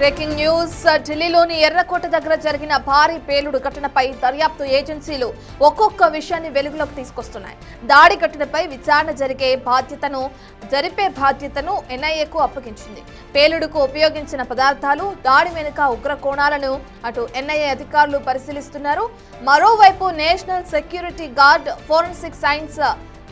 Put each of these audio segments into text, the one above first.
Breaking news ఢిల్లీలోని ఎర్రకోట దగ్గర జరిగిన భారీ పేలుడు ఘటనపై దర్యాప్తు ఏజెన్సీలు ఒక్కొక్క విషయాన్ని వెలుగులోకి తీసుకొస్తున్నాయి. దాడి ఘటనపై విచారణ జరిపే బాధ్యతను ఎన్ఐఏకు అప్పగించింది. పేలుడుకు ఉపయోగించిన పదార్థాలు, దాడి వెనుక ఉగ్ర కోణాలను అటు ఎన్ఐఏ అధికారులు పరిశీలిస్తున్నారు. మరోవైపు national security guard, forensic science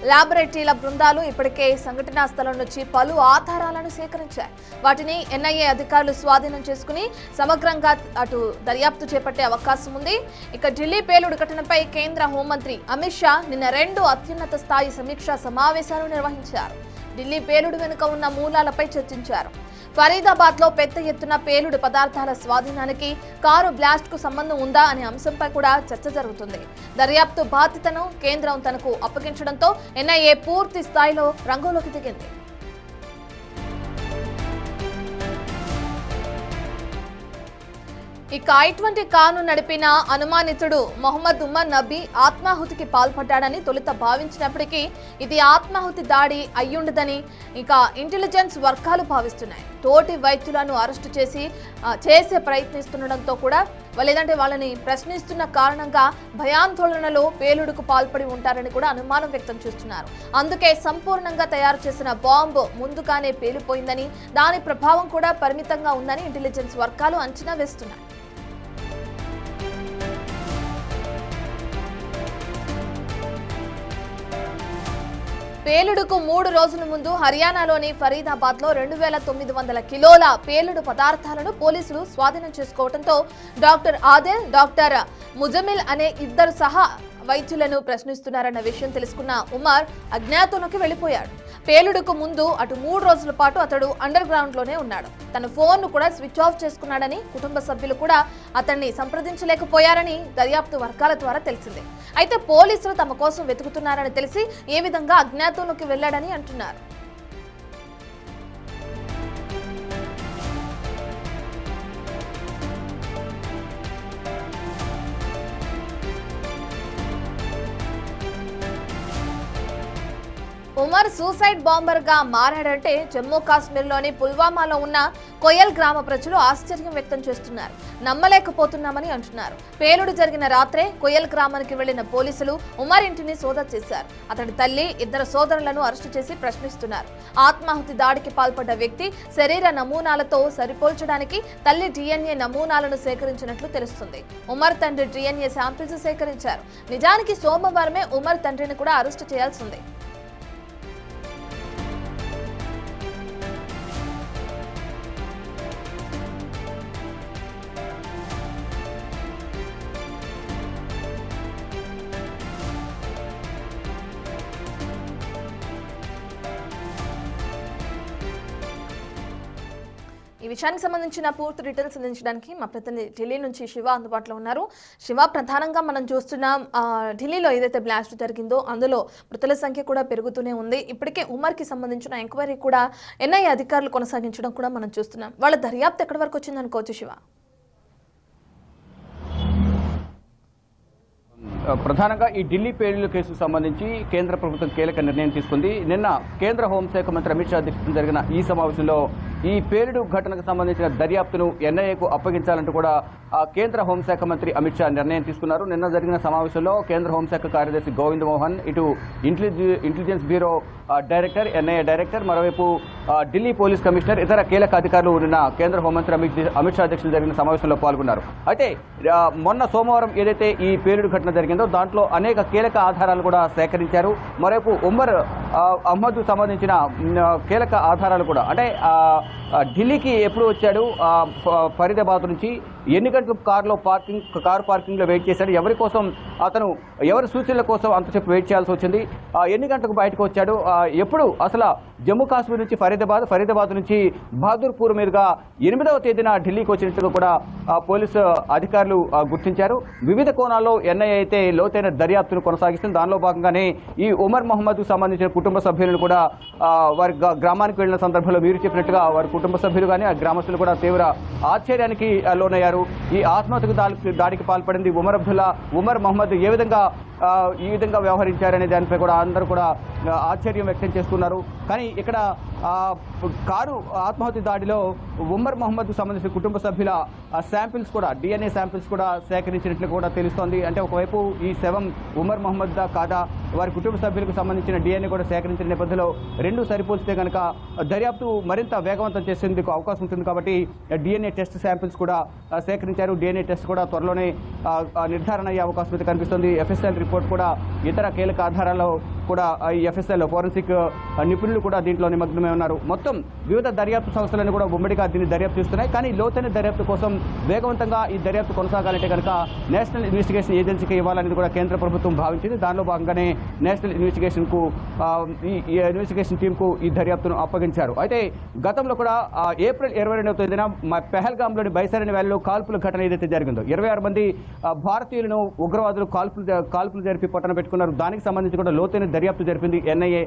ల్యాబొరేటరీల బృందాలు ఇప్పటికే సంఘటనా స్థలం నుంచి పలు ఆధారాలను సేకరించాయి. వాటిని ఎన్ఐఏ అధికారులు స్వాధీనం చేసుకుని సమగ్రంగా అటు దర్యాప్తు చేపట్టే అవకాశం ఉంది. ఇక ఢిల్లీ పేలుడు ఘటనపై కేంద్ర హోంమంత్రి అమిత్ షా నిన్న 2 అత్యున్నత స్థాయి సమీక్షా సమావేశాలు నిర్వహించారు. ఢిల్లీ పేలుడు వెనుక ఉన్న మూలాలపై చర్చించారు. ఫరీదాబాద్ లో పెద్ద ఎత్తున పేలుడు పదార్థాల స్వాధీనానికి కారు బ్లాస్ట్ కు సంబంధం ఉందా అనే అంశంపై కూడా చర్చ జరుగుతుంది. దర్యాప్తు బాధ్యతను కేంద్రం తనకు అప్పగించడంతో ఎన్ఐఏ పూర్తి స్థాయిలో రంగంలోకి దిగింది. ఇక I-20 కారును నడిపిన అనుమానితుడు మొహమ్మద్ ఉమర్ నబీ ఆత్మాహుతికి పాల్పడ్డాడని తొలుత భావించినప్పటికీ ఇది ఆత్మాహుతి దాడి అయ్యుండదని ఇక ఇంటెలిజెన్స్ వర్గాలు భావిస్తున్నాయి. తోటి వైద్యులను అరెస్టు చేసే ప్రయత్నిస్తుండటంతో కూడా లేదంటే వాళ్ళని ప్రశ్నిస్తున్న కారణంగా భయాందోళనలో పేలుడుకు పాల్పడి ఉంటారని కూడా అనుమానం వ్యక్తం చేస్తున్నారు. అందుకే సంపూర్ణంగా తయారు చేసిన బాంబు ముందుగానే పేలిపోయిందని, దాని ప్రభావం కూడా పరిమితంగా ఉందని ఇంటెలిజెన్స్ వర్గాలు అంచనా వేస్తున్నాయి. పేలుడుకు 3 రోజుల ముందు హర్యానాలోని ఫరీదాబాద్ లో 2900 కిలోల పేలుడు పదార్థాలను పోలీసులు స్వాధీనం చేసుకోవడంతో డాక్టర్ ఆదిల్, డాక్టర్ ముజమిల్ అనే ఇద్దరు సహా వైద్యులను ప్రశ్నిస్తున్నారన్న విషయం తెలుసుకున్న ఉమర్ అజ్ఞాతంలోకి వెళ్లిపోయాడు. పేలుడుకు ముందు అటు 3 రోజుల పాటు అతడు అండర్ గ్రౌండ్ లోనే ఉన్నాడు. తన ఫోన్ ను కూడా స్విచ్ ఆఫ్ చేసుకున్నాడని, కుటుంబ సభ్యులు కూడా అతన్ని సంప్రదించలేకపోయారని దర్యాప్తు వర్గాల ద్వారా తెలిసింది. అయితే పోలీసులు తమ కోసం వెతుకుతున్నారని తెలిసి ఏ విధంగా అజ్ఞాతంలోకి వెళ్లాడని అంటున్నారు. ఉమర్ సూసైడ్ బాంబర్ గా మారాడంటే జమ్మూ కాశ్మీర్లోని పుల్వామాలో ఉన్న కొయల్ గ్రామ ప్రజలు ఆశ్చర్యం వ్యక్తం చేస్తున్నారు. నమ్మలేకపోతున్నామని అంటున్నారు. పేలుడు జరిగిన రాత్రే కొయల్ గ్రామానికి వెళ్లిన పోలీసులు ఉమర్ ఇంటిని సోదా చేశారు. అతడి తల్లి, 2 సోదరులను అరెస్టు చేసి ప్రశ్నిస్తున్నారు. ఆత్మాహుతి దాడికి పాల్పడ్డ వ్యక్తి శరీర నమూనాలతో సరిపోల్చడానికి తల్లి DNA నమూనాలను సేకరించినట్లు తెలుస్తుంది. ఉమర్ తండ్రి DNA శాంపిల్స్ సేకరించారు. నిజానికి సోమవారమే ఉమర్ తండ్రిని కూడా అరెస్టు చేయాల్సింది. ఈ విషయానికి సంబంధించిన పూర్తి డీటెయిల్స్ అందించడానికి మా ప్రతినిధి ఢిల్లీ నుంచి శివ అందుబాటులో ఉన్నారు. శివ, ప్రధానంగా మనం చూస్తున్నాం ఢిల్లీలో ఏదైతే బ్లాస్ట్ జరిగిందో అందులో మృతుల సంఖ్య కూడా పెరుగుతూనే ఉంది. ఇప్పటికే ఉమర్కి సంబంధించిన ఎంక్వైరీ కూడా ఎన్ఐఏ అధికారులు కొనసాగించడం కూడా మనం చూస్తున్నాం. వాళ్ళ దర్యాప్తు ఎక్కడి వరకు వచ్చింది అనుకోవచ్చు శివ? ప్రధానంగా ఈ ఢిల్లీ పేలుడు కేసుకు సంబంధించి కేంద్ర ప్రభుత్వం కీలక నిర్ణయం తీసుకుంది. నిన్న కేంద్ర హోంశాఖ మంత్రి అమిత్ షా అధ్యక్షతన జరిగిన ఈ సమావేశంలో ఈ పేలుడు ఘటనకు సంబంధించిన దర్యాప్తును ఎన్ఐఏకు అప్పగించాలంటూ కూడా కేంద్ర హోంశాఖ మంత్రి అమిత్ షా నిర్ణయం తీసుకున్నారు. నిన్న జరిగిన సమావేశంలో కేంద్ర హోంశాఖ కార్యదర్శి గోవింద్ మోహన్, ఇటు intelligence bureau director, NIA director, మరోవైపు ఢిల్లీ పోలీస్ కమిషనర్, ఇతర కీలక అధికారులు నిన్న కేంద్ర హోంమంత్రి అమిత్ షా అధ్యక్షతన జరిగిన సమావేశంలో పాల్గొన్నారు. అయితే మొన్న సోమవారం ఏదైతే ఈ పేలుడు ఘటన జరిగిందో దాంట్లో అనేక కీలక ఆధారాలు కూడా సేకరించారు. మరోవైపు ఉమర్ అహ్మద్ సంబంధించిన కీలక ఆధారాలు కూడా, అంటే ఢిల్లీకి ఎప్పుడు వచ్చాడు, ఫరీదాబాద్ నుంచి ఎన్ని గంటలకు కారు పార్కింగ్లో వెయిట్ చేశాడు, ఎవరి సూచనల కోసం అంతసేపు వెయిట్ చేయాల్సి వచ్చింది, ఎన్ని గంటలకు బయటకు వచ్చాడు, ఎప్పుడు అసలు జమ్మూ కాశ్మీర్ నుంచి ఫరీదాబాద్ నుంచి బహదూర్పూర్ మీదుగా 8వ తేదీన ఢిల్లీకి వచ్చినట్టుగా కూడా పోలీసు అధికారులు గుర్తించారు. వివిధ కోణాల్లో ఎన్ఐఏ అయితే లోతైన దర్యాప్తును కొనసాగిస్తుంది. దానిలో భాగంగానే ఈ ఉమర్ మొహమ్మద్కు సంబంధించిన కుటుంబ సభ్యులను కూడా వారి గ్రామానికి వెళ్లిన సందర్భంలో మీరు చెప్పినట్టుగా వారి కుటుంబ సభ్యులు కానీ ఆ గ్రామస్తులు కూడా తీవ్ర ఆశ్చర్యానికి లోనయ్యారు. ఈ ఆత్మహత్యకు దాడికి పాల్పడింది ఉమర్ మహమ్మద్ ఈ విధంగా వ్యవహరించారనే దానిపై కూడా అందరూ కూడా ఆశ్చర్యం వ్యక్తం చేస్తున్నారు. కానీ ఇక్కడ కారు ఆత్మహత్య దాడిలో ఉమర్ మహమ్మద్కు సంబంధించిన కుటుంబ సభ్యుల శాంపిల్స్ కూడా DNA శాంపిల్స్ కూడా సేకరించినట్లు కూడా తెలుస్తోంది. అంటే ఒకవైపు ఈ శవం ఉమర్ మహమ్మద్ కాదా, వారి కుటుంబ సభ్యులకు సంబంధించిన DNA కూడా సేకరించిన నేపథ్యంలో రెండు సరిపోల్చితే కనుక దర్యాప్తు మరింత వేగవంతం చేసేందుకు అవకాశం ఉంటుంది. కాబట్టి DNA టెస్ట్ శాంపిల్స్ కూడా సేకరించారు. DNA టెస్ట్ కూడా త్వరలోనే నిర్ధారణ అయ్యే అవకాశం అయితే కనిపిస్తుంది. FSL రిపోర్ట్ కూడా ఇతర కీలక ఆధారాల్లో కూడా ఈ FSL ఫోరెన్సిక్ నిపుణులు కూడా దీంట్లో నిమగ్నమై ఉన్నారు. మొత్తం వివిధ దర్యాప్తు సంస్థలను కూడా ఉమ్మడిగా దీన్ని దర్యాప్తు చేస్తున్నాయి. కానీ లోతైన దర్యాప్తు కోసం వేగవంతంగా ఈ దర్యాప్తు కొనసాగాలంటే కనుక నేషనల్ ఇన్వెస్టిగేషన్ ఏజెన్సీకి ఇవ్వాలనేది కూడా కేంద్ర ప్రభుత్వం భావించింది. దానిలో భాగంగానే నేషనల్ ఈ ఇన్వెస్టిగేషన్ టీంకు ఈ దర్యాప్తును అప్పగించారు. అయితే గతంలో కూడా ఏప్రిల్ 22వ తేదీన పెహల్గాంలోని బైసరణి వ్యాలీలో కాల్పుల ఘటన ఏదైతే జరిగిందో 26 మంది భారతీయులను ఉగ్రవాదులు కాల్పులు జరిపి పట్టణ పెట్టుకున్నారు. దానికి సంబంధించి కూడా లోతైన దర్యాప్తు జరిపింది NIA.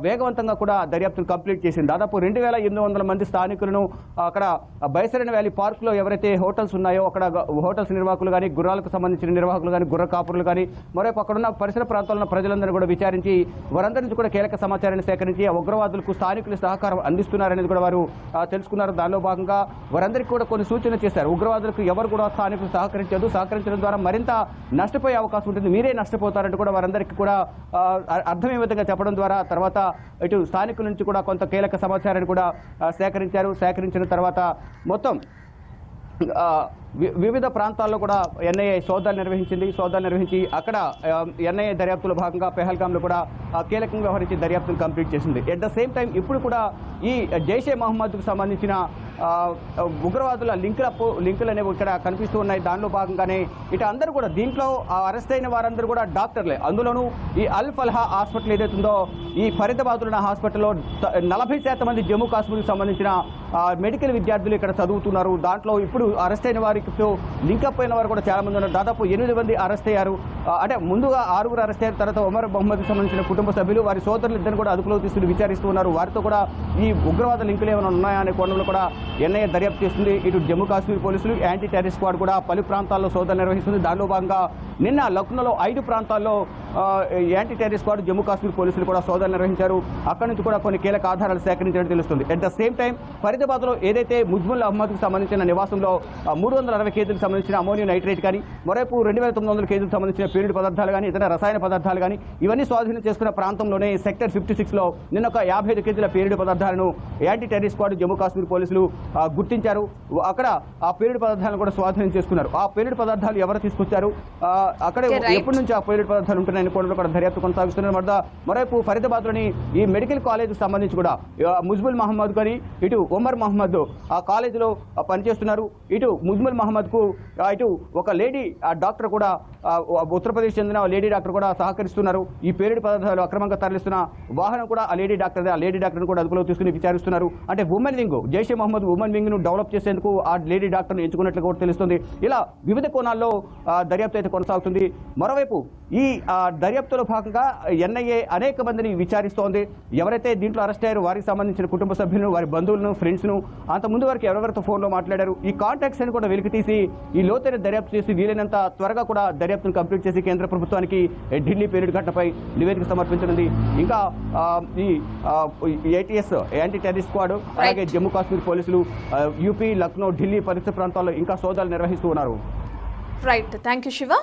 వేగవంతంగా కూడా దర్యాప్తును కంప్లీట్ చేసింది. దాదాపు 2800 మంది స్థానికులను అక్కడ బైసరణి వ్యాలీ పార్కులో ఎవరైతే హోటల్స్ ఉన్నాయో అక్కడ హోటల్స్ నిర్వాహకులు కానీ, గుర్రాలకు సంబంధించిన నిర్వాహకులు కానీ, గుర్ర కాపురులు కానీ, మరోపు అక్కడున్న పరిసర ప్రాంతాల్లో ఉన్న ప్రజలందరినీ కూడా విచారించి వారందరి నుంచి కూడా కీలక సమాచారాన్ని సేకరించి ఆ ఉగ్రవాదులకు స్థానికులు సహకారం అందిస్తున్నారనేది కూడా వారు తెలుసుకున్నారు. దానిలో భాగంగా వారందరికీ కూడా కొన్ని సూచనలు చేశారు. ఉగ్రవాదులకు ఎవరు కూడా స్థానికులు సహకరించడం ద్వారా మరింత నష్టపోయే అవకాశం ఉంటుంది, మీరే నష్టపోతారంటూ కూడా వారందరికీ కూడా అర్థమయ్యే విధంగా చెప్పడం ద్వారా తర్వాత ఇటు స్థానికుల నుంచి కూడా కొంత కీలక సమాచారాన్ని కూడా సేకరించిన తర్వాత మొత్తం వివిధ ప్రాంతాల్లో కూడా NIA సోదాలు నిర్వహించి అక్కడ NIA దర్యాప్తులో భాగంగా పెహల్గాంలో కూడా కీలకంగా వ్యవహరించి దర్యాప్తును కంప్లీట్ చేసింది. ఎట్ ద సేమ్ టైం ఇప్పుడు కూడా ఈ జైషే మహమ్మద్కు సంబంధించిన ఉగ్రవాదుల లింకులు అనేవి ఇక్కడ కనిపిస్తూ ఉన్నాయి. దానిలో భాగంగానే ఇటు అందరూ కూడా దీంట్లో అరెస్ట్ అయిన వారందరూ కూడా డాక్టర్లే. అందులోనూ ఈ అల్ ఫల్హా హాస్పిటల్ ఏదైతుందో ఈ ఫరీదాబాద్లో హాస్పిటల్లో 40% మంది జమ్మూ కాశ్మీర్కి సంబంధించిన మెడికల్ విద్యార్థులు ఇక్కడ చదువుతున్నారు. దాంట్లో ఇప్పుడు అరెస్ట్ అయిన వారికి లింకప్ అయిన వారు కూడా చాలా మంది ఉన్నారు. దాదాపు 8 మంది అరెస్ట్ అయ్యారు. అంటే ముందుగా 6 అరెస్ట్ అయిన తర్వాత ఉమర్ మహమ్మద్కి సంబంధించిన కుటుంబ సభ్యులు వారి సోదరులు ఇద్దరు కూడా అదుపులో తీసుకుని విచారిస్తూ ఉన్నారు. వారితో కూడా ఈ ఉగ్రవాద లింకులు ఏమైనా ఉన్నాయా అనే కోణంలో కూడా NIA దర్యాప్తు చేస్తుంది. ఇటు జమ్మూ కాశ్మీర్ పోలీసులు యాంటీ టెర్రరిస్ట్ స్క్వాడ్ కూడా పలు ప్రాంతాల్లో సోదాలు నిర్వహిస్తుంది. దానిలో భాగంగా నిన్న లక్నోలో 5 ప్రాంతాల్లో anti terrorist squad Jammu Kashmir పోలీసులు కూడా సోదాలు నిర్వహించారు. అక్కడి నుంచి కూడా కొన్ని కీలక ఆధారాలు సేకరించినట్టు తెలుస్తుంది. అట్ ద సేమ్ టైం ఫరీదాబాద్లో ఏదైతే ముజ్మల్ అహ్మద్కు సంబంధించిన నివాసంలో 360 కేజీలకు సంబంధించిన అమోనియం నైట్రేట్ కానీ, మరోవైపు 2900 కేజీలకు సంబంధించిన పీరియడ్ పదార్థాలు కానీ, ఇతర రసాయన పదార్థాలు కానీ ఇవన్నీ స్వాధీనం చేసుకున్న ప్రాంతంలోనే సెక్టర్ 56లో నిన్న ఒక 55 కేజీల పీరియడ్ పదార్థాలను anti terrorist squad Jammu Kashmir పోలీసులు గుర్తించారు. అక్కడ ఆ పీరియడ్ పదార్థాలను కూడా స్వాధీనం చేసుకున్నారు. ఆ పీరియడ్ పదార్థాలు ఎవరు తీసుకొచ్చారు, అక్కడ ఎప్పటి నుంచి ఆ పీరియడ్ పదార్థాలు ఉంటున్నాయని కూడా దర్యాప్తు కొనసాగిస్తున్నారు. మరోవైపు ఫరీదాబాద్లోని ఈ మెడికల్ కాలేజ్కి సంబంధించి కూడా ముజ్ముల్ మహమ్మద్ కానీ ఇటు ఉమర్ మహమ్మద్ ఆ కాలేజీలో పనిచేస్తున్నారు. ఇటు ముజ్ముల్ మహమ్మద్కు ఇటు ఒక లేడీ డాక్టర్ కూడా ఉత్తరప్రదేశ్ చెందిన లేడీ డాక్టర్ కూడా సహకరిస్తున్నారు. ఈ పీరియడ్ పదార్థాలు అక్రమంగా తరలిస్తున్న వాహనం కూడా ఆ లేడీ డాక్టర్ని కూడా అదుపులో తీసుకుని విచారిస్తున్నారు. అంటే women wing Jaish Mohammed women wing ను డెవలప్ చేసేందుకు ఆ లేడీ డాక్టర్ను ఎంచుకున్నట్లు కూడా తెలుస్తుంది. ఇలా వివిధ కోణాల్లో దర్యాప్తు అయితే కొనసాగుతుంది. మరోవైపు ఈ దర్యాప్తులో భాగంగా NIA అనేక మందిని విచారిస్తోంది. ఎవరైతే దీంట్లో అరెస్ట్ అయ్యారో వారికి సంబంధించిన కుటుంబ సభ్యులను, వారి బంధువులను, ఫ్రెండ్స్ను, అంతకుముందు వారికి ఎవరెవరితో ఫోన్లో మాట్లాడారు ఈ కాంటాక్ట్స్ అని కూడా వెలికి తీసి ఈ లోతైన దర్యాప్తు చేసి వీలైనంత త్వరగా కూడా దర్యాప్తును కంప్లీట్ చేసి కేంద్ర ప్రభుత్వానికి ఢిల్లీ పేలుడు ఘటనపై నివేదిక సమర్పించనుంది. ఇంకా ఈ ATS యాంటీ టెర్రరిస్ట్ స్క్వాడ్ అలాగే జమ్మూ కాశ్మీర్ పోలీసులు UP, లక్నో, ఢిల్లీ పరిసర ప్రాంతాల్లో ఇంకా సోదాలు నిర్వహిస్తూ ఉన్నారు. Right, thank you Shiva.